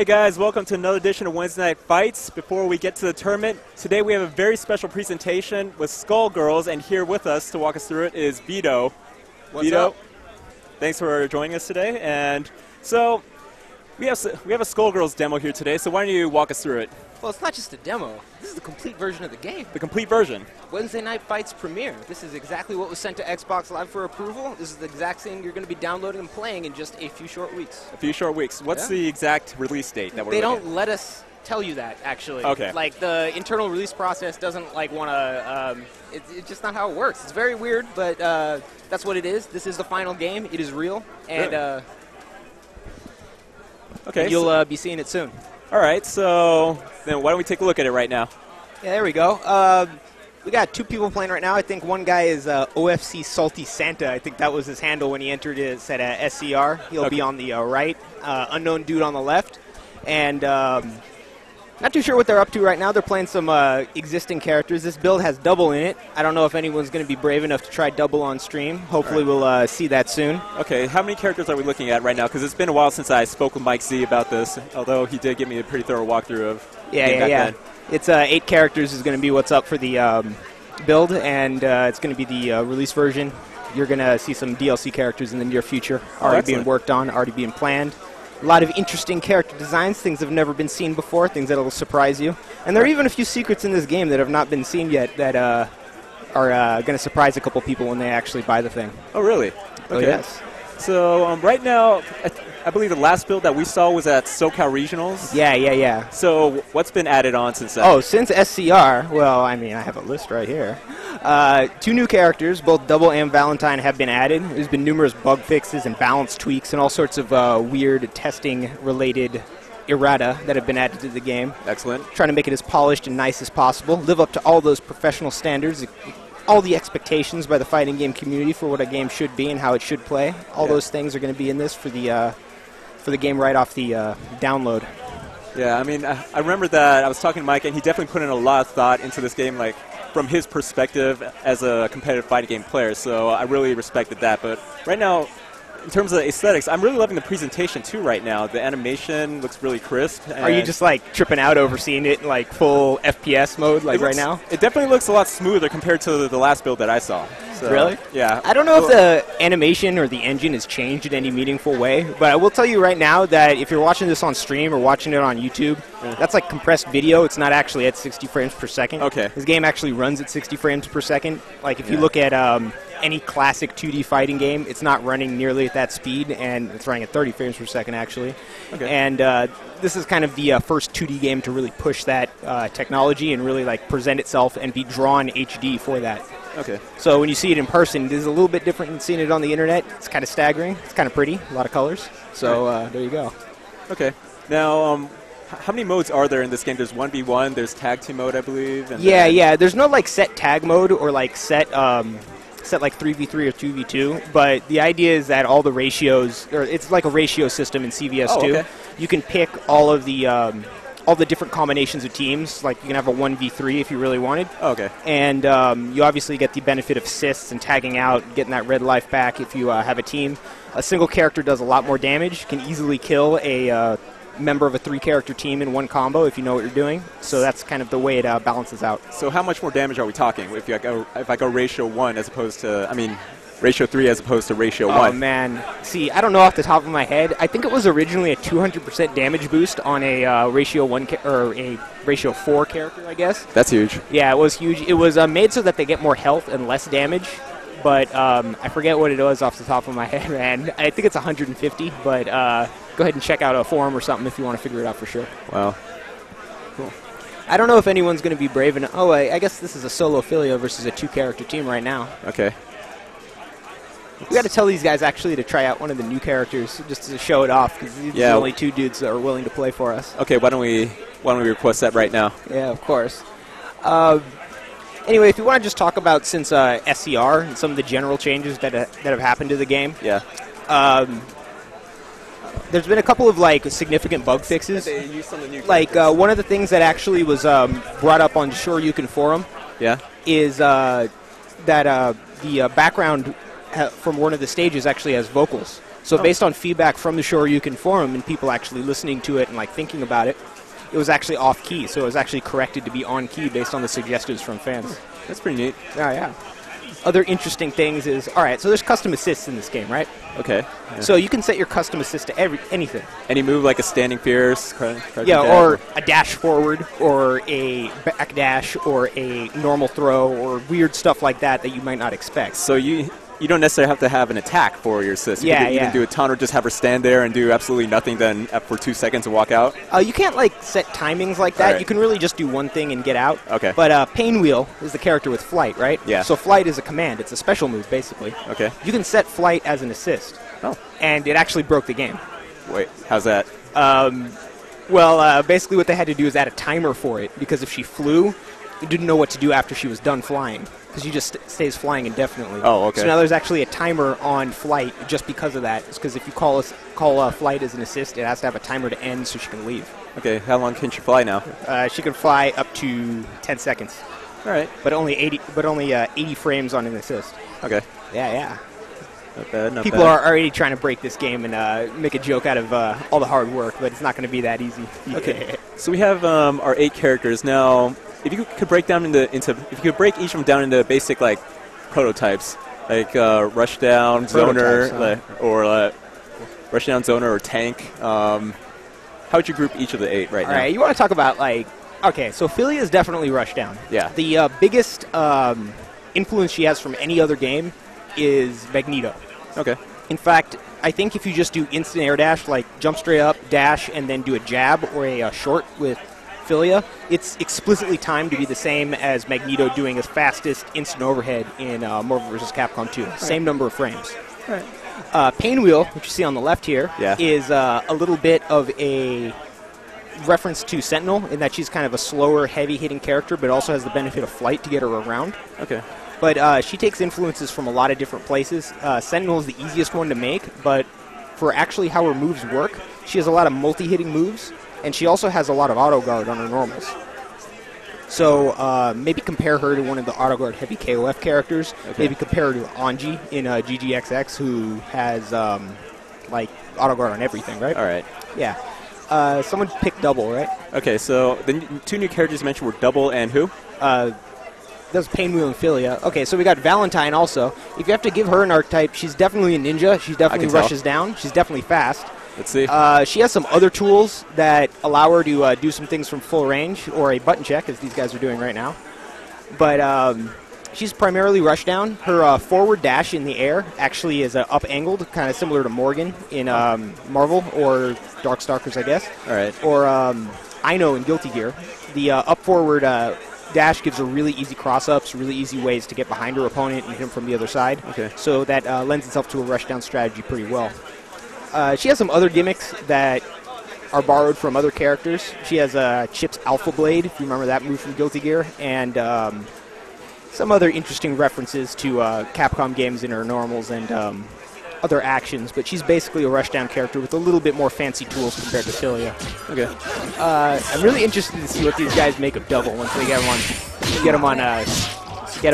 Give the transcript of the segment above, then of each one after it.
Hey guys, welcome to another edition of Wednesday Night Fights. Before we get to the tournament, today we have a very special presentation with Skullgirls, and here with us to walk us through it is Vito. What's Vito, up? thanks for joining us today. And so we have a Skullgirls demo here today, so why don't you walk us through it? Well, it's not just a demo. This is the complete version of the game. The complete version. Wednesday Night Fights premiere. This is exactly what was sent to Xbox Live for approval. This is the exact thing you're going to be downloading and playing in just a few short weeks. A few short weeks. What's the exact release date that we're They looking don't let us tell you that, actually. Okay. Like, the internal release process doesn't, like, want to... it's just not how it works. It's very weird, but that's what it is. This is the final game. It is real. And really? Okay, you'll be seeing it soon. All right, so then why don't we take a look at it right now? Yeah, there we go. We got two people playing right now. I think one guy is OFC Salty Santa. I think that was his handle when he entered it. It said SCR. He'll be on the right. Unknown dude on the left. And not too sure what they're up to right now. They're playing some existing characters. This build has double in it. I don't know if anyone's going to be brave enough to try double on stream. Hopefully we'll see that soon. Okay, how many characters are we looking at right now? Because it's been a while since I spoke with Mike Z about this, although he did give me a pretty thorough walkthrough of Yeah. It's 8 characters is going to be what's up for the build, and it's going to be the release version. You're going to see some DLC characters in the near future, already being worked on, already being planned. A lot of interesting character designs, things that have never been seen before, things that will surprise you. And there are even a few secrets in this game that have not been seen yet that are going to surprise a couple people when they actually buy the thing. Oh, really? Okay. Oh, yes. So right now, I believe the last build that we saw was at SoCal Regionals. Yeah. So what's been added on since then? Oh, since SCR, well, I mean, I have a list right here. 2 new characters, both Double and Valentine, have been added. There's been numerous bug fixes and balance tweaks and all sorts of weird testing-related errata that have been added to the game. Excellent. Trying to make it as polished and nice as possible, live up to all those professional standards, all the expectations by the fighting game community for what a game should be and how it should play. All those things are going to be in this for the game right off the download. Yeah, I mean, I remember that I was talking to Mike, and he definitely put in a lot of thought into this game, like, from his perspective as a competitive fighting game player, so I really respected that. But right now, in terms of aesthetics, I'm really loving the presentation, too, right now. The animation looks really crisp. Are you just, like, tripping out over seeing it in, like, full FPS mode, like, right now? It definitely looks a lot smoother compared to the last build that I saw. So, really? Yeah. I don't know if the animation or the engine has changed in any meaningful way, but I will tell you right now that if you're watching this on stream or watching it on YouTube, that's like compressed video. It's not actually at 60 frames per second. Okay. This game actually runs at 60 frames per second. Like, if you look at any classic 2D fighting game, it's not running nearly at that speed, and it's running at 30 frames per second, actually. Okay. And this is kind of the first 2D game to really push that technology and really, like, present itself and be drawn HD for that. Okay. So when you see it in person, it is a little bit different than seeing it on the internet. It's kind of staggering. It's kind of pretty. A lot of colors. So there you go. Okay. Now, how many modes are there in this game? There's 1v1. There's tag team mode, I believe. And yeah. There's no like set tag mode or like set like 3v3 or 2v2. But the idea is that all the ratios, or it's like a ratio system in CVS2. Okay. You can pick all the different combinations of teams. Like, you can have a 1v3 if you really wanted. Oh, okay. And you obviously get the benefit of assists and tagging out, getting that red life back if you have a team. A single character does a lot more damage, can easily kill a member of a 3-character team in one combo if you know what you're doing. So that's kind of the way it balances out. So how much more damage are we talking if I go ratio 1 as opposed to, ratio 3 as opposed to ratio 1? Oh, man. See, I don't know off the top of my head. I think it was originally a 200% damage boost on a ratio 1 or a ratio 4 character, I guess. That's huge. Yeah, it was huge. It was made so that they get more health and less damage. But I forget what it was off the top of my head, man. I think it's 150, but go ahead and check out a forum or something if you want to figure it out for sure. Wow. Cool. I don't know if anyone's going to be brave enough. Oh, I guess this is a solo Filio versus a 2-character team right now. Okay. We got to tell these guys actually to try out one of the new characters just to show it off, because these are the only 2 dudes that are willing to play for us. Okay, why don't we request that right now? Yeah, of course. Anyway, if you want to just talk about since SCR and some of the general changes that have happened to the game. Yeah. There's been a couple of like significant bug fixes. They used some of the new like one of the things that actually was brought up on Shoryuken forum. Yeah. Is that the background from one of the stages actually has vocals. So based on feedback from the Shoryuken forum and people actually listening to it and like thinking about it, it was actually off key. So it was actually corrected to be on key based on the suggestions from fans. That's pretty neat. Yeah. Other interesting things is, all right, so there's custom assists in this game, right? Okay. Yeah. So you can set your custom assist to anything. Any move like a standing fierce? Or a dash forward, or a back dash, or a normal throw, or weird stuff like that that you might not expect. So you don't necessarily have to have an attack for your assist. You can do a ton or just have her stand there and do absolutely nothing then for 2 seconds and walk out. You can't like set timings like that. Right. You can really just do one thing and get out. Okay. But Painwheel is the character with flight, right? Yeah. So flight is a command. It's a special move, basically. Okay. You can set flight as an assist. Oh. And it actually broke the game. Wait, how's that? Basically what they had to do is add a timer for it, because if she flew, you didn't know what to do after she was done flying, because she just stays flying indefinitely. Oh, okay. So now there's actually a timer on flight just because of that. It's because if you call flight as an assist, it has to have a timer to end so she can leave. Okay, how long can she fly now? She can fly up to 10 seconds. All right. But only 80 frames on an assist. Okay. Yeah. Not bad. People are already trying to break this game and make a joke out of all the hard work, but it's not going to be that easy. Okay. So we have our 8 characters now. If you could break down if you could break each of them down into basic like prototypes, like rushdown, zoner, or rushdown, zoner, or tank. How would you group each of the 8 right now? All right, you want to talk about okay, so Philia is definitely rushdown. Yeah. The biggest influence she has from any other game is Magneto. Okay. In fact, I think if you just do instant air dash, like jump straight up, dash, and then do a jab or a short with Philia, it's explicitly timed to be the same as Magneto doing his fastest instant overhead in Marvel vs. Capcom 2. Right. Same number of frames. Right. Painwheel, which you see on the left here, is a little bit of a reference to Sentinel in that she's kind of a slower, heavy-hitting character, but also has the benefit of flight to get her around. Okay. But she takes influences from a lot of different places. Sentinel is the easiest one to make, but for actually how her moves work, she has a lot of multi-hitting moves, and she also has a lot of auto-guard on her normals. So maybe compare her to one of the auto-guard heavy KOF characters. Okay. Maybe compare her to Anji in GGXX, who has auto-guard on everything, right? All right. Yeah. Someone picked Double, right? Okay, so the 2 new characters you mentioned were Double and who? That's Painwheel and Philia. Okay, so we got Valentine also. If you have to give her an archetype, she's definitely a ninja. She definitely rushes down. She's definitely fast. Let's see. She has some other tools that allow her to do some things from full range, or a button check, as these guys are doing right now. But she's primarily rushdown. Her forward dash in the air actually is up-angled, kind of similar to Morgan in Marvel, or Darkstalkers, I guess. All right. Or Ino in Guilty Gear. The up-forward dash gives her really easy cross-ups, really easy ways to get behind her opponent and hit him from the other side. Okay. So that lends itself to a rushdown strategy pretty well. She has some other gimmicks that are borrowed from other characters. She has Chip's Alpha Blade, if you remember that move from Guilty Gear, and some other interesting references to Capcom games in her normals and other actions, but she's basically a rushdown character with a little bit more fancy tools compared to Philia. Okay. I'm really interested to see what these guys make of Double once they get him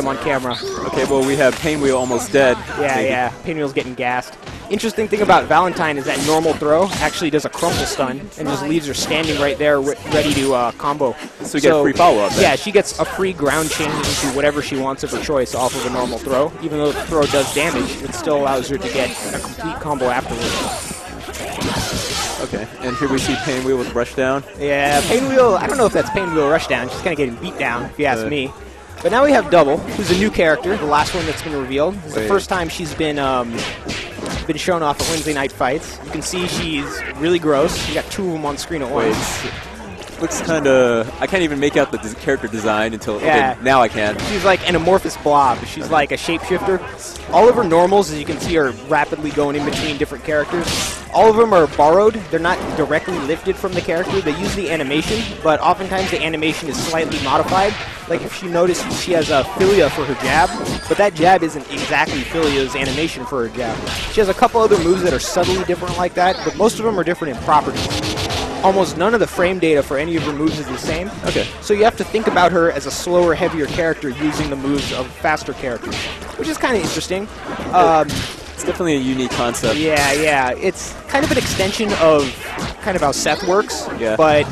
on camera. Okay, well, we have Painwheel almost dead. Yeah. Painwheel's getting gassed. Interesting thing about Valentine is that normal throw actually does a crumple stun and just leaves her standing right there ready to combo. So you get a free follow-up then. Yeah, she gets a free ground change into whatever she wants of her choice off of a normal throw. Even though the throw does damage, it still allows her to get a complete combo afterwards. Okay, and here we see Painwheel with Rushdown. Yeah, Painwheel, I don't know if that's Painwheel Rushdown. She's kind of getting beat down, if you ask me. But now we have Double, who's a new character, the last one that's been revealed. It's the first time she's been shown off at Wednesday Night Fights. You can see she's really gross. You got 2 of them on screen at once. Looks kind of... I can't even make out the character design until... Yeah. Okay, now I can. She's like an amorphous blob. She's like a shapeshifter. All of her normals, as you can see, are rapidly going in between different characters. All of them are borrowed. They're not directly lifted from the character. They use the animation, but oftentimes the animation is slightly modified. Like if you notice, she has a Philia for her jab, but that jab isn't exactly Philia's animation for her jab. She has a couple other moves that are subtly different like that, but most of them are different in properties. Almost none of the frame data for any of her moves is the same. Okay. So you have to think about her as a slower, heavier character using the moves of faster characters, which is kind of interesting. It's definitely a unique concept. Yeah. It's kind of an extension of kind of how Seth works, but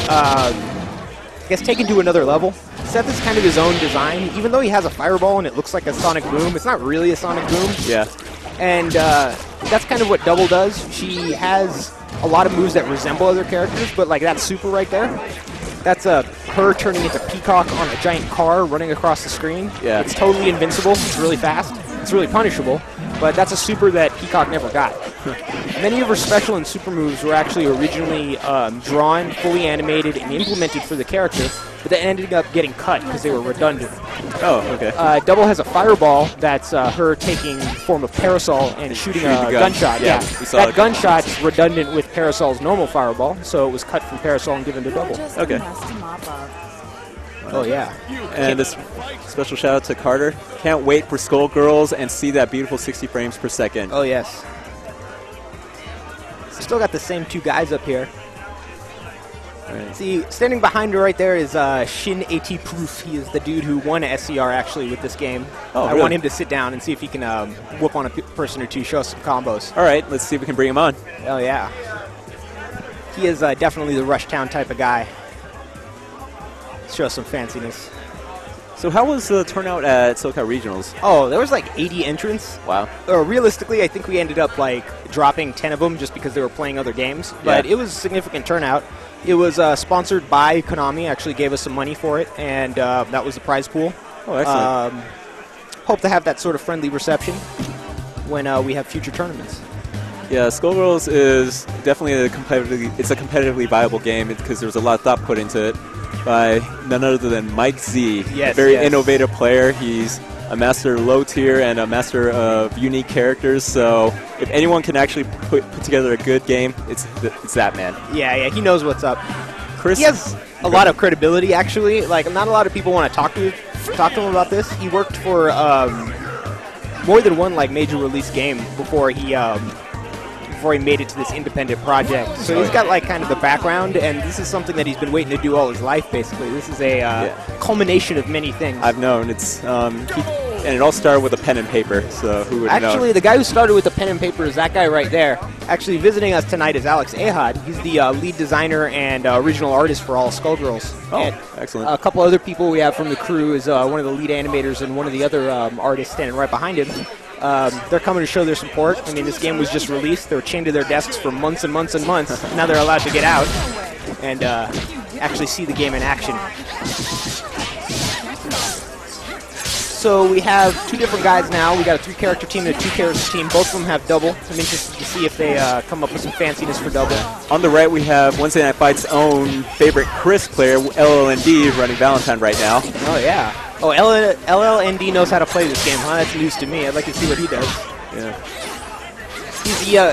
I guess taken to another level. Seth is kind of his own design. Even though he has a fireball and it looks like a sonic boom, it's not really a sonic boom. Yeah. And that's kind of what Double does. She has a lot of moves that resemble other characters, but like that super right there, that's her turning into Peacock on a giant car running across the screen. Yeah. It's totally invincible. It's really fast. It's really punishable. But that's a super that Peacock never got. Many of her special and super moves were actually originally drawn, fully animated, and implemented for the character, but they ended up getting cut because they were redundant. Oh, okay. Double has a fireball that's her taking form of Parasol and shooting a gunshot. Yeah. That gunshot's redundant with Parasol's normal fireball, so it was cut from Parasol and given to Double. Okay. Oh, yeah. And a special shout out to Carter. Can't wait for Skullgirls and see that beautiful 60 frames per second. Oh, yes. Still got the same two guys up here. Right. See, standing behind her right there is Shin AT Proof. He is the dude who won a SCR actually with this game. Oh, I want him to sit down and see if he can whoop on a person or two, show us some combos. All right, let's see if we can bring him on. Oh, yeah. He is definitely the Rushtown type of guy. Show some fanciness. So how was the turnout at SoCal Regionals? Oh, there was like 80 entrants. Wow. Realistically, I think we ended up like dropping 10 of them just because they were playing other games. But it was a significant turnout. It was sponsored by Konami. Actually gave us some money for it, and that was the prize pool. Oh, excellent. Hope to have that sort of friendly reception when we have future tournaments. Yeah, Skullgirls is definitely a competitively viable game because there's a lot of thought put into it by none other than Mike Z. Yes, a very innovative player. He's a master low tier and a master of unique characters. So if anyone can actually put together a good game, it's that man. Yeah, he knows what's up. Chris, he has a lot of credibility, actually. Like, not a lot of people want to talk to him about this. He worked for more than one like major release game before he made it to this independent project. So he's got like kind of the background, and this is something that he's been waiting to do all his life, basically. This is a culmination of many things. I've known. It's and it all started with a pen and paper, so who would know? Actually, the guy who started with the pen and paper is that guy right there. Actually, visiting us tonight is Alex Ahad. He's the lead designer and original artist for all Skullgirls. Oh, and excellent. A couple other people we have from the crew is one of the lead animators and one of the other artists standing right behind him. They're coming to show their support. I mean, this game was just released. They were chained to their desks for months and months and months. Now they're allowed to get out and actually see the game in action. So we have two different guys now. We got a 3-character team and a 2-character team. Both of them have Double. I'm interested to see if they come up with some fanciness for Double. On the right, we have Wednesday Night Fight's own favorite Chris player, LLND, running Valentine right now. Oh, yeah. Oh, LLND knows how to play this game, huh? That's news to me. I'd like to see what he does. Yeah.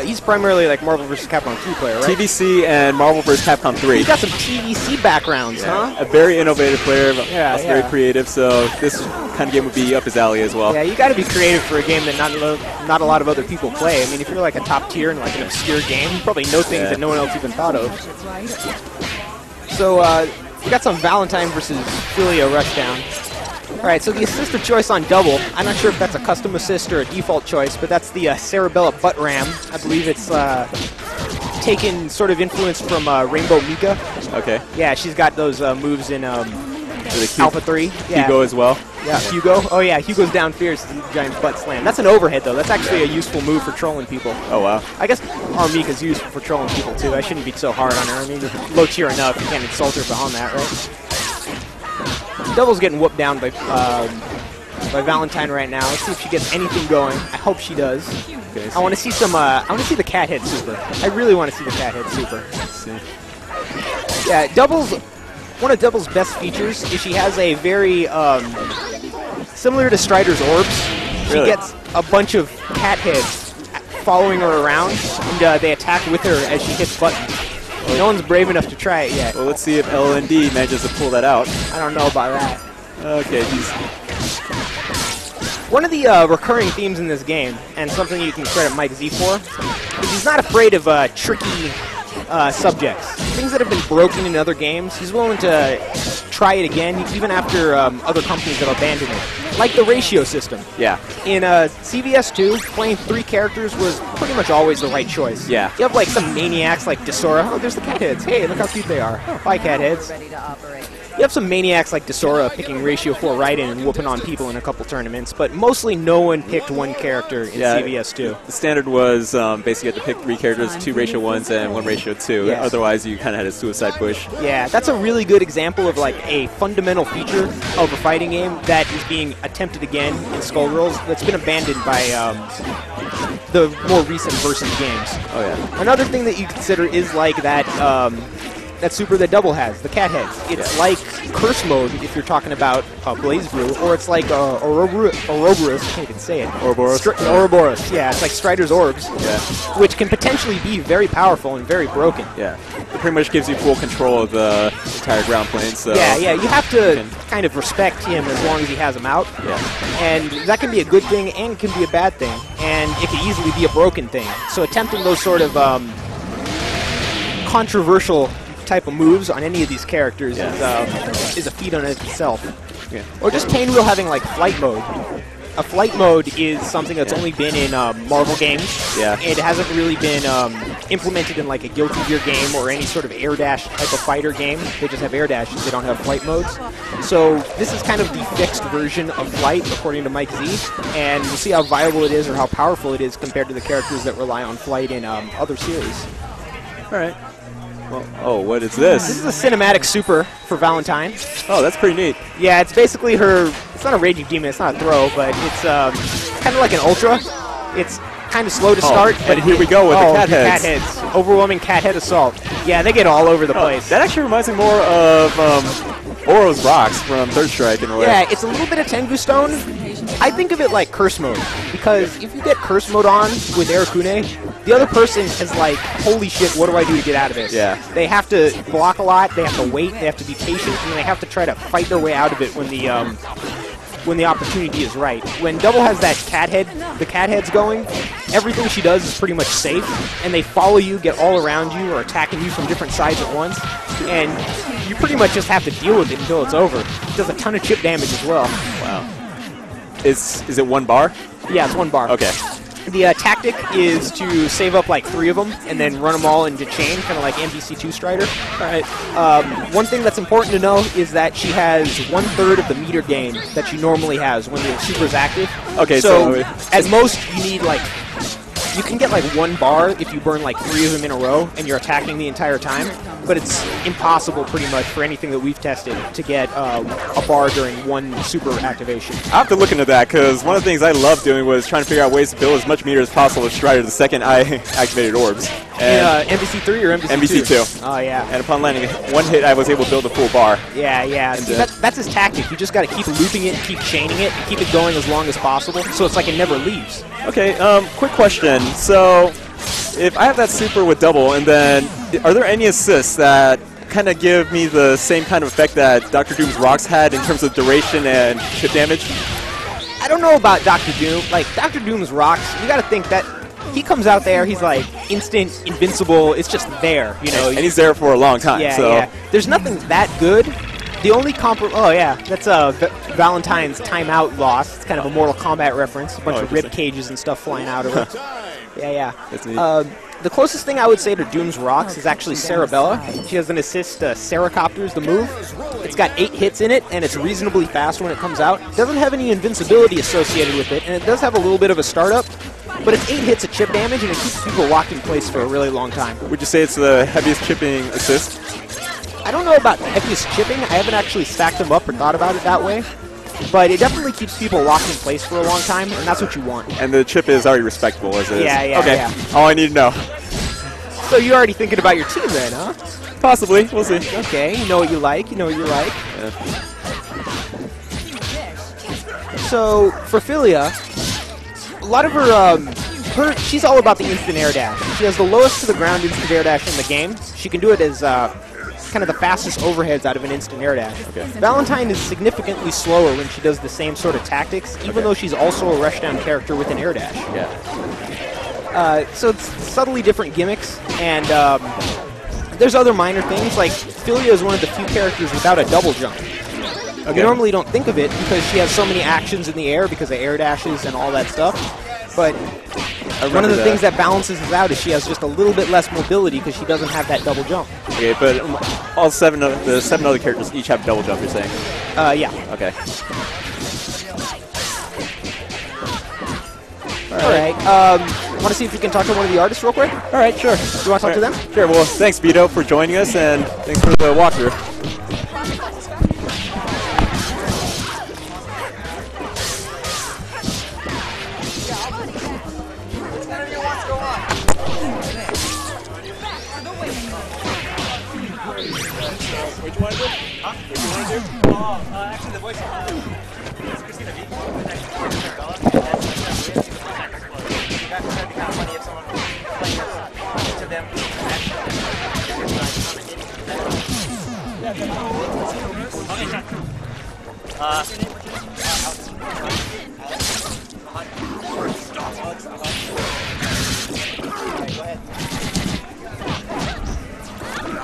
He's primarily like Marvel vs. Capcom 3 player, right? TVC and Marvel vs. Capcom 3. He's got some TVC backgrounds, huh? A very innovative player, very yeah. creative, so this kind of game would be up his alley as well. Yeah, you got to be creative for a game that not a lot of other people play. I mean, if you're like a top tier in like an obscure game, you probably know things that no one else even thought of. So we got some Valentine versus Philia Rushdown. All right, so the assist of choice on Double, I'm not sure if that's a custom assist or a default choice, but that's the Cerebella Butt Ram. I believe it's taken sort of influence from Rainbow Mika. Okay. Yeah, she's got those moves in Alpha 3. Yeah. Hugo as well. Yeah, Hugo. Oh, yeah, Hugo's down fierce, giant butt slam. That's an overhead, though. That's actually a useful move for trolling people. Oh, wow. I guess Armika's useful for trolling people, too. I shouldn't be so hard on her. I mean, low tier enough. You can't insult her beyond that, right? Double's getting whooped down by Valentine right now. Let's see if she gets anything going. I hope she does. Okay, I want to see some. I want to see the cat head super. I really want to see the cat head super. Let's see. Yeah, one of Double's best features is she has a very similar to Strider's orbs. She gets a bunch of cat heads following her around, and they attack with her as she hits buttons. No one's brave enough to try it yet. Well, let's see if LND manages to pull that out. I don't know about that. Okay, one of the recurring themes in this game, and something you can credit Mike Z for, is he's not afraid of tricky subjects. Things that have been broken in other games, he's willing to try it again, even after other companies have abandoned it. like the ratio system. Yeah. In CVS2, playing 3 characters was pretty much always the right choice. Yeah. You have like some maniacs like Desora. Oh, there's the cat heads. Hey, look how cute they are. Oh, bye, cat heads. You have some maniacs like Desora picking ratio 4 Raiden and whooping on people in a couple tournaments, but mostly no one picked one character in CVS2. The standard was basically you had to pick 3 characters, 2 ratio 1s and 1 ratio 2. Yes. Otherwise, you kind of had a suicide push. Yeah, that's a really good example of like a fundamental feature of a fighting game that is being attempted again in Skullgirls that's been abandoned by the more recent versus games. Oh yeah. Another thing that you consider is like that that super that Double has, the cat heads. It's like curse mode if you're talking about Blaze Brew, or it's like Ouroboros, I can't even say it. Ouroboros? Ouroboros, yeah, it's like Strider's Orbs, which can potentially be very powerful and very broken. Yeah, it pretty much gives you full control of the entire ground plane. So yeah, you have to kind of respect him as long as he has him out. Yeah. And that can be a good thing and can be a bad thing, and it can easily be a broken thing. So attempting those sort of controversial type of moves on any of these characters is a feat on itself. Yeah. Or just Painwheel having like flight mode. A flight mode is something that's only been in Marvel games. Yeah. It hasn't really been implemented in like a Guilty Gear game or any sort of air dash type of fighter game. They just have air dashes, they don't have flight modes. So this is kind of the fixed version of flight, according to Mike Z, and we'll see how viable it is or how powerful it is compared to the characters that rely on flight in other series. All right. Well, oh, what is this? This is a cinematic super for Valentine. Oh, that's pretty neat. Yeah, it's basically her. It's not a Raging Demon, it's not a throw, but it's kind of like an Ultra. It's kind of slow to start. But here we go with the cat heads. Cat heads. Overwhelming cat head assault. Yeah, they get all over the place. That actually reminds me more of Oro's Rocks from Third Strike in a way. Yeah, it's a little bit of Tengu Stone. I think of it like Curse Mode, because if you get Curse Mode on with Arakune, the other person is like, holy shit, what do I do to get out of this? Yeah. They have to block a lot, they have to wait, they have to be patient, and they have to try to fight their way out of it when the opportunity is right. When Double has that cat head, the cat head's going, everything she does is pretty much safe, and they follow you, get all around you, or attacking you from different sides at once, and you pretty much just have to deal with it until it's over. It does a ton of chip damage as well. Wow. Is it 1 bar? Yeah, it's 1 bar. Okay. The tactic is to save up like 3 of them and then run them all into chain, kind of like UMvC3 Strider. All right. One thing that's important to know is that she has 1/3 of the meter gain that she normally has when the super is active. Okay, so at most you need like, you can get like 1 bar if you burn like 3 of them in a row and you're attacking the entire time, but it's impossible pretty much for anything that we've tested to get a bar during 1 super activation. I have to look into that, because one of the things I loved doing was trying to figure out ways to build as much meter as possible with Strider the second I activated orbs. And UMvC3 or UMvC2? UMvC2. Oh, yeah. And upon landing 1 hit, I was able to build a full bar. Yeah. See, that's his tactic. You just got to keep looping it, keep chaining it, and keep it going as long as possible, so it's like it never leaves. Okay, quick question. So, if I have that super with Double, and then are there any assists that kind of give me the same kind of effect that Dr. Doom's Rocks had in terms of duration and chip damage? I don't know about Dr. Doom. Like, Dr. Doom's Rocks, you got to think that he comes out there, he's like instant, invincible, it's just there, you know. And he's there for a long time. Yeah. There's nothing that good. The only that's Valentine's timeout loss. It's kind of a Mortal Kombat reference. A bunch of rib cages and stuff flying out of it. Yeah. That's neat. The closest thing I would say to Doom's Rocks is actually Cerebella. She has an assist, Ceracopters, the move. It's got 8 hits in it, and it's reasonably fast when it comes out. It doesn't have any invincibility associated with it, and it does have a little bit of a startup, but it's 8 hits of chip damage, and it keeps people locked in place for a really long time. Would you say it's the heaviest chipping assist? I don't know about heaviest chipping. I haven't actually stacked them up or thought about it that way. But it definitely keeps people locked in place for a long time, and that's what you want. And the chip is already respectable as it is. Yeah. Okay, all I need to know. So you're already thinking about your team then, huh? Possibly, we'll see. Okay, you know what you like, Yeah. So, for Philia, a lot of her, she's all about the instant air dash. She has the lowest to the ground instant air dash in the game. She can do it as kind of the fastest overheads out of an instant air dash. Okay. Valentine is significantly slower when she does the same sort of tactics, even though she's also a rushdown character with an air dash. Yeah. So it's subtly different gimmicks, and there's other minor things, like Philia is one of the few characters without a double jump. You normally don't think of it because she has so many actions in the air because of air dashes and all that stuff. But one of the things that balances this out is she has just a little bit less mobility because she doesn't have that double jump. Okay, but all the seven other characters each have double jump, you're saying? Yeah. Okay. All right. Want to see if you can talk to one of the artists real quick? All right, sure. Do you want to talk to them? Sure. Well, thanks, Vito, for joining us, and thanks for the walkthrough. What you want to do? Huh? What you want to do? Actually, the voice is Cristina Vee. That's kind of funny if someone playing to them.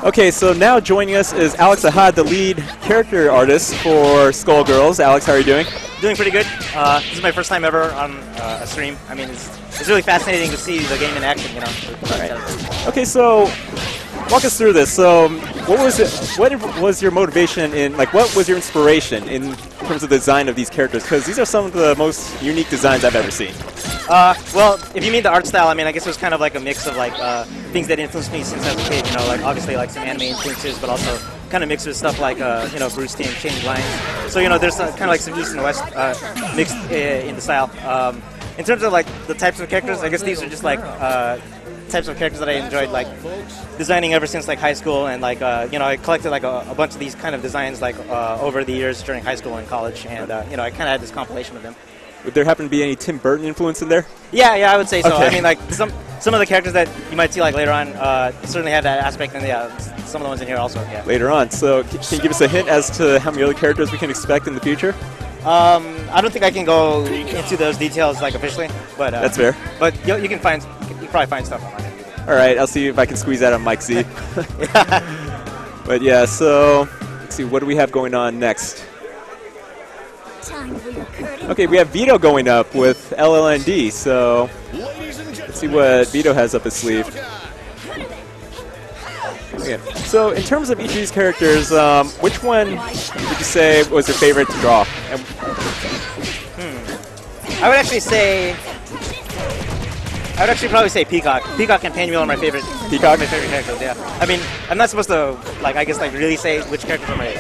Okay, so now joining us is Alex Ahad, the lead character artist for Skullgirls. Alex, how are you doing? Doing pretty good. This is my first time ever on a stream. I mean, it's really fascinating to see the game in action, you know. All right. Okay, so walk us through this. So, what was your motivation in, like, what was your inspiration in terms of the design of these characters? Because these are some of the most unique designs I've ever seen. Well, if you mean the art style, I mean, I guess it was kind of like a mix of like things that influenced me since I was a kid. You know, like obviously like some anime influences, but also kind of mixed with stuff like you know, Bruce Timm, Change Lines. So you know, there's kind of like some East and West mixed in the style. In terms of like the types of characters, I guess these are just like types of characters that I enjoyed like designing ever since like high school, and like you know, I collected like a bunch of these kind of designs like over the years during high school and college, and you know, I kind of had this compilation of them. Would there happen to be any Tim Burton influence in there? Yeah, I would say so. Okay. I mean, like some of the characters that you might see like later on certainly have that aspect, and yeah, some of the ones in here also. Yeah. Later on. So can you give us a hint as to how many other characters we can expect in the future? I don't think I can go into those details like officially, but that's fair. But you can probably find stuff online. All right, I'll see if I can squeeze that on Mike Z. But yeah, so let's see, what do we have going on next? Okay, we have Vito going up with LLND, so let's see what Vito has up his sleeve. Okay. So in terms of each of these characters, which one would you say was your favorite to draw? I would actually probably say Peacock. Peacock and Painwheel are my favorite. Peacock? My favorite characters, yeah. I mean, I'm not supposed to, like, I guess, like, really say which characters are my...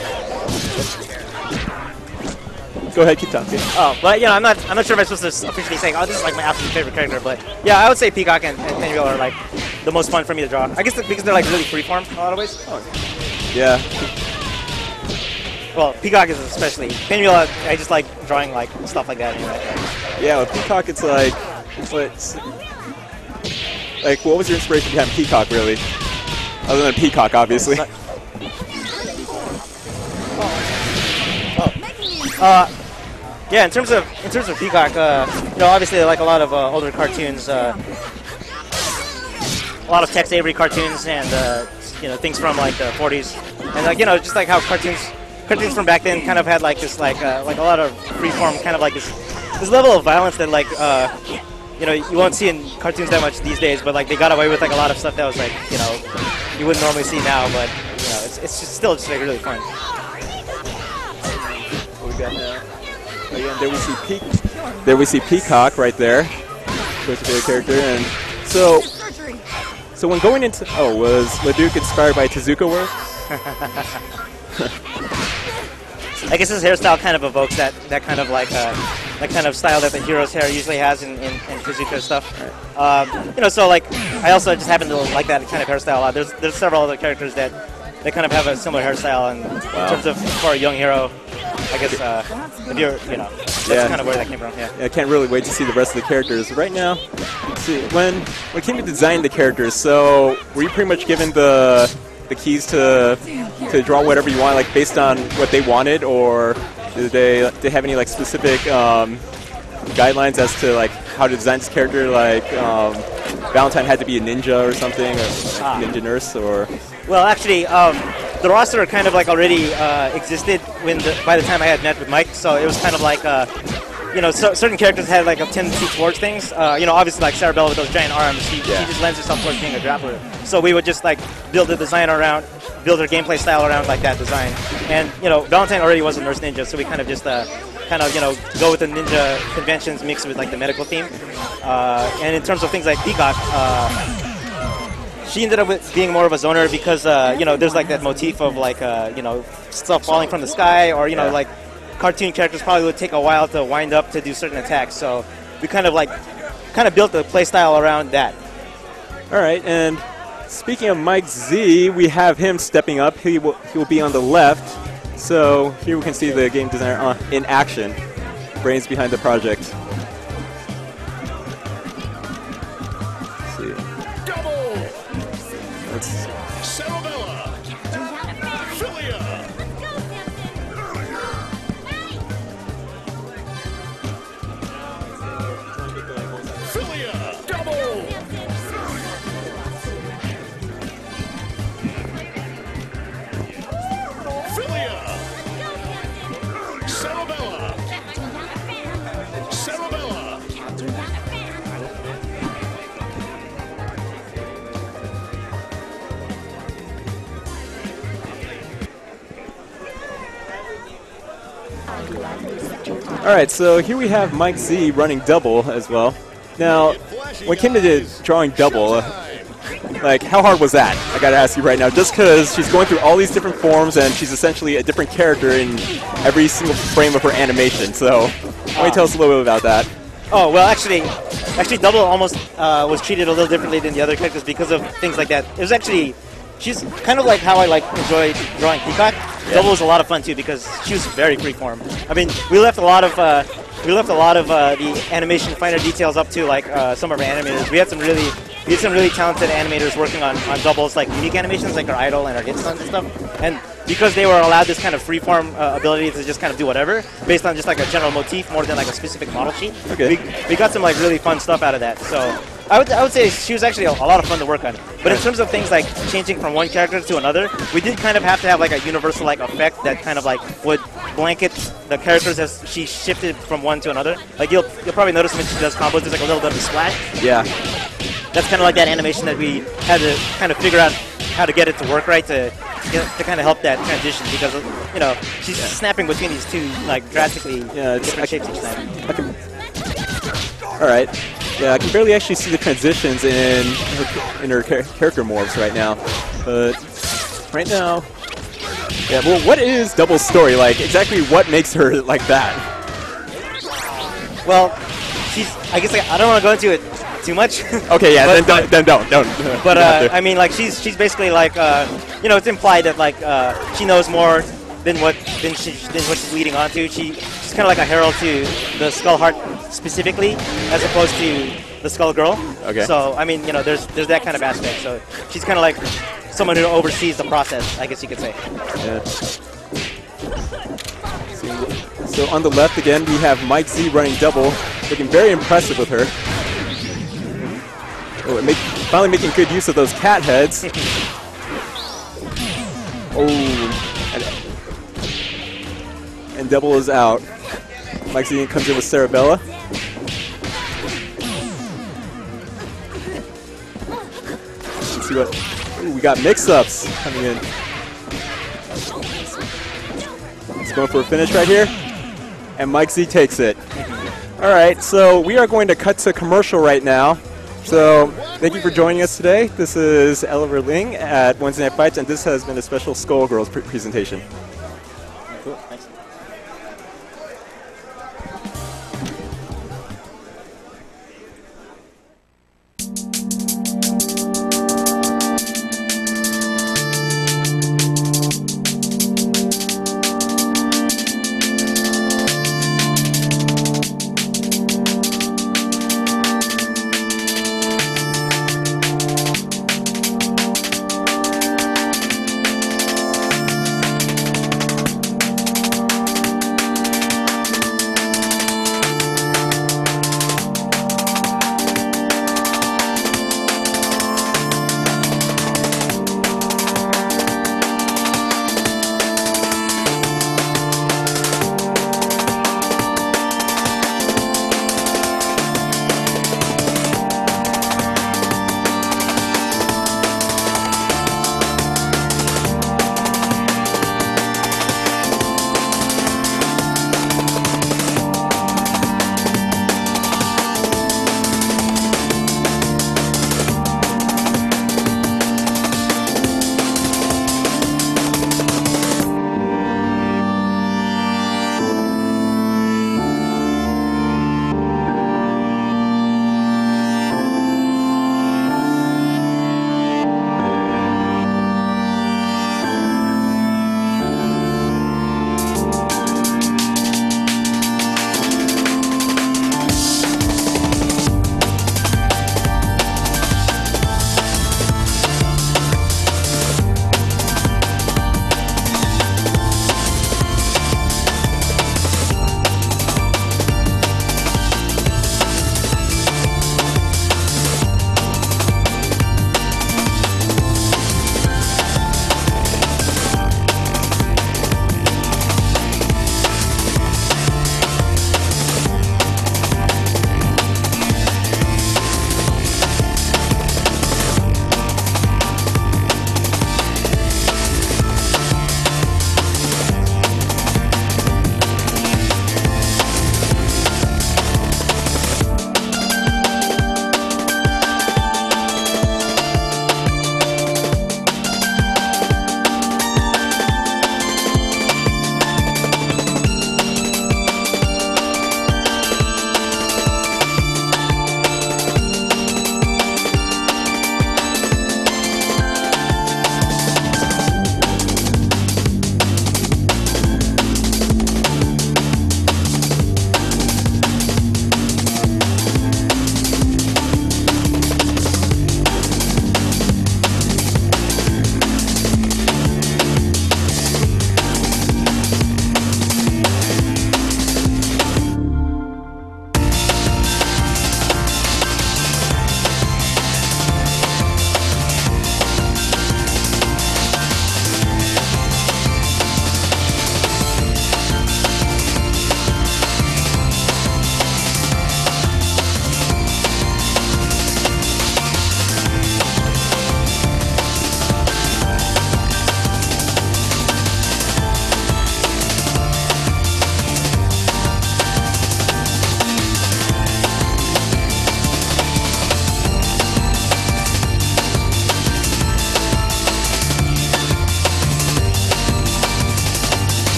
Go ahead, keep talking. Oh, but, you know, I'm not sure if I'm supposed to officially say, oh, this is, like, my absolute favorite character, but, yeah, I would say Peacock and Painwheel are, like, the most fun for me to draw. I guess because they're, like, really freeform in a lot of ways. Oh. Yeah. Well, Peacock is especially. Painwheel, I just like drawing, like, stuff like that. Anyway. Yeah, with Peacock, it's like, what was your inspiration behind Peacock, really? Other than Peacock, obviously. Yeah, in terms of Peacock, you know, obviously like a lot of older cartoons, a lot of Tex Avery cartoons, and you know, things from like the 40s, and like, you know, just like how cartoons from back then kind of had like this like a lot of freeform, kind of like this level of violence that like you know, you won't see in cartoons that much these days, but like they got away with like a lot of stuff that was like, you know, you wouldn't normally see now, but you know, it's just still just like really fun. What we got now? Again, there we see Peacock right there. Who's your favorite character? And so when going into was Leduc inspired by Tezuka work? I guess his hairstyle kind of evokes that kind of like that kind of style that the hero's hair usually has in Tezuka stuff. You know, so like I also just happen to like that kind of hairstyle a lot. There's several other characters that kind of have a similar hairstyle, and in terms of for a young hero, I guess if you're, you know, that's kind of where that came from. Yeah. I can't really wait to see the rest of the characters. Right now, let's see, when it came to design the characters, so were you pretty much given the keys to draw whatever you want, like based on what they wanted, or did they have any like specific guidelines as to like how to design this character? Like Valentine had to be a ninja or something, or ninja nurse, or? Well, actually, the roster kind of like already existed by the time I had met with Mike, so it was kind of like you know, certain characters had like a tendency towards things. You know, obviously like Sarabella with those giant arms, she just lends herself towards being a grappler. So we would just like build the design around, build her gameplay style around like that design. And you know, Valentine already was a nurse ninja, so we kind of just you know, go with the ninja conventions mixed with like the medical theme. And in terms of things like Peacock, she ended up being more of a zoner because you know, there's like that motif of like you know, stuff falling from the sky, or you know, like cartoon characters probably would take a while to wind up to do certain attacks. So we kind of built the play style around that. All right, and speaking of Mike Z, we have him stepping up. He will be on the left. So here we can see the game designer in action, brains behind the project. Let's see. Double. Let's Sarabella. Philia. Philia. Double. Philia. Sarabella. Sarabella. All right, so here we have Mike Z running double as well. Now, when it came to drawing double, like, how hard was that? I gotta ask you right now, just because she's going through all these different forms and she's essentially a different character in every single frame of her animation. So, why don't you tell us a little bit about that? Oh, well, actually, Double almost was treated a little differently than the other characters because of things like that. It was actually, she's kind of like how I enjoy drawing Peacock. Yeah. Double was a lot of fun too because she was very freeform. I mean, we left a lot of the animation finer details up to like some of our animators. We had some really talented animators working on Double's like unique animations, like our idol and our hit stuns and stuff. And because they were allowed this kind of freeform ability to just kind of do whatever based on just like a general motif more than like a specific model sheet, we got some like really fun stuff out of that. So I would say she was actually a lot of fun to work on. But in terms of things like changing from one character to another, we did kind of have to have like a universal like effect that kind of like would blanket the characters as she shifted from one to another. Like you'll probably notice when she does combos, there's like a little bit of a splash. Yeah. That's kind of like that animation that we had to kind of figure out how to get it to work right to kind of help that transition because you know she's snapping between these two like drastically different shapes each time. All right. Yeah, I can barely actually see the transitions in her character morphs right now. But right now, yeah. Well, what is Double's story like? Exactly what makes her like that? Well, I guess I don't want to go into it too much. Okay, yeah, then don't. But I mean, like she's basically like you know, it's implied that like she knows more than what she's leading on to. She's kind of like a herald to the Skull Heart specifically, as opposed to the Skull Girl. Okay. So I mean, you know, there's that kind of aspect. So she's kind of like someone who oversees the process, I guess you could say. Yeah. So on the left again, we have Mike Z running double, looking very impressive with her. Oh, finally making good use of those cat heads. And double is out. Mike Z comes in with Sarabella. Let's see what. Ooh, we got mix-ups coming in. He's going for a finish right here. And Mike Z takes it. All right, so we are going to cut to commercial right now. So thank you for joining us today. This is Oliver Ling at Wednesday Night Fights, and this has been a special Skullgirls presentation. Cool, thanks.